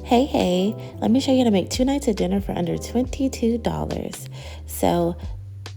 Hey, let me show you how to make 2 nights of dinner for under $22. So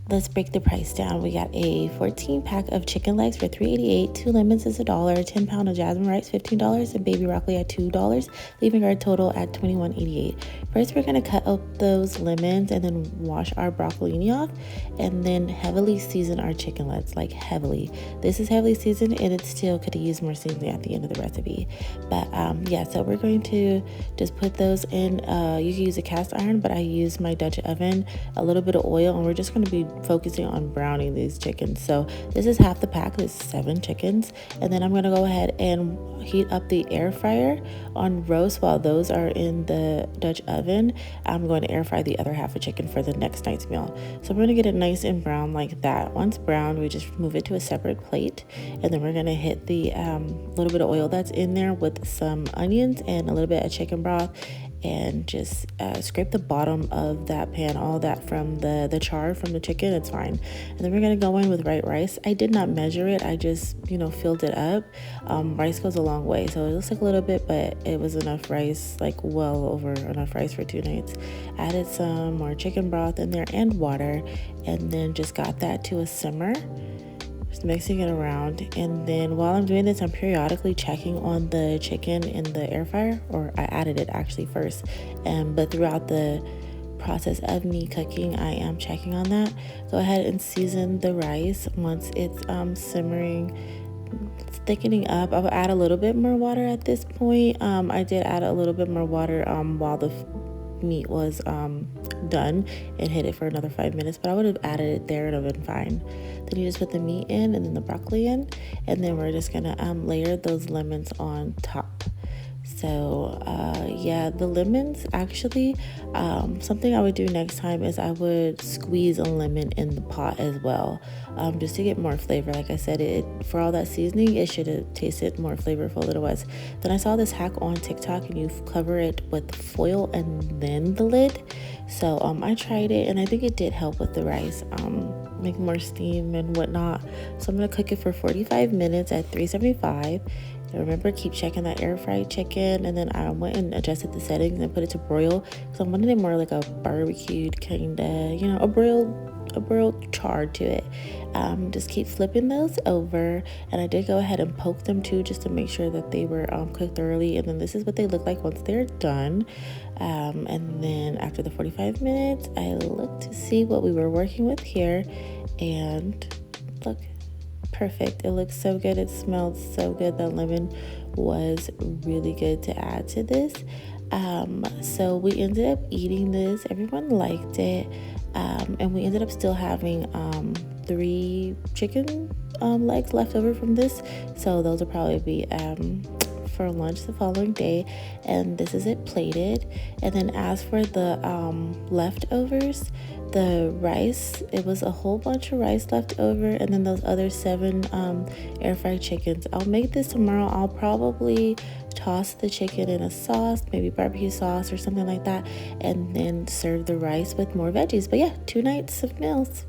let's break the price down. We got a 14 pack of chicken legs for $3.88, 2 lemons is $1, 10 pound of jasmine rice $15, and baby broccoli at $2, leaving our total at $21.88. First, we're gonna cut up those lemons and then wash our broccolini off, and then heavily season our chicken legs, like heavily. This is heavily seasoned, and it still could use more seasoning at the end of the recipe. But yeah, so we're going to just put those in. You can use a cast iron, but I use my Dutch oven, a little bit of oil, and we're just going to be focusing on browning these chickens. So this is half the pack. This is 7 chickens, and then I'm going to go ahead and heat up the air fryer on roast while those are in the Dutch oven. I'm going to air fry the other half of chicken for the next night's meal. So we're going to get it nice and brown like that. Once browned, we just move it to a separate plate, and then we're going to hit the little bit of oil that's in there with some onions and a little bit of chicken broth, and just scrape the bottom of that pan, all that from the char from the chicken. It's fine. And then we're gonna go in with white rice. I did not measure it, I just filled it up. Rice goes a long way, so it looks like a little bit, but it was enough rice, like well over enough rice for 2 nights. Added some more chicken broth in there and water, and then just got that to a simmer, just mixing it around. And then while I'm doing this, I'm periodically checking on the chicken in the air fryer, or I added it actually first, but throughout the process of me cooking, I am checking on that. Go ahead and season the rice once it's simmering, thickening up. I'll add a little bit more water at this point. I did add a little bit more water while the meat was done, and hit it for another 5 minutes, but I would have added it there, it would have been fine. Then you just put the meat in, and then the broccoli in, and then we're just gonna layer those lemons on top. So yeah, the lemons actually, something I would do next time is I would squeeze a lemon in the pot as well, just to get more flavor. Like I said, it for all that seasoning, it should have tasted more flavorful than it was. Then I saw this hack on TikTok, and you cover it with foil and then the lid. So I tried it, and I think it did help with the rice, make more steam and whatnot. So I'm gonna cook it for 45 minutes at 375. And remember, keep checking that air fried chicken. And then I went and adjusted the settings and put it to broil, because I wanted it more like a barbecued kind of, a broiled char to it. Just keep flipping those over, and I did go ahead and poke them too, just to make sure that they were cooked thoroughly. And then this is what they look like once they're done. And then after the 45 minutes, I looked to see what we were working with here, and look, perfect. It looks so good. It smelled so good. That lemon was really good to add to this. So we ended up eating this. Everyone liked it. And we ended up still having 3 chicken legs left over from this. So those will probably be for lunch the following day. And this is it plated. And then as for the leftovers, the rice, it was a whole bunch of rice left over, and then those other 7 air fried chickens. I'll make this tomorrow. I'll probably toss the chicken in a sauce, maybe barbecue sauce or something like that, and then serve the rice with more veggies. But yeah, 2 nights of meals.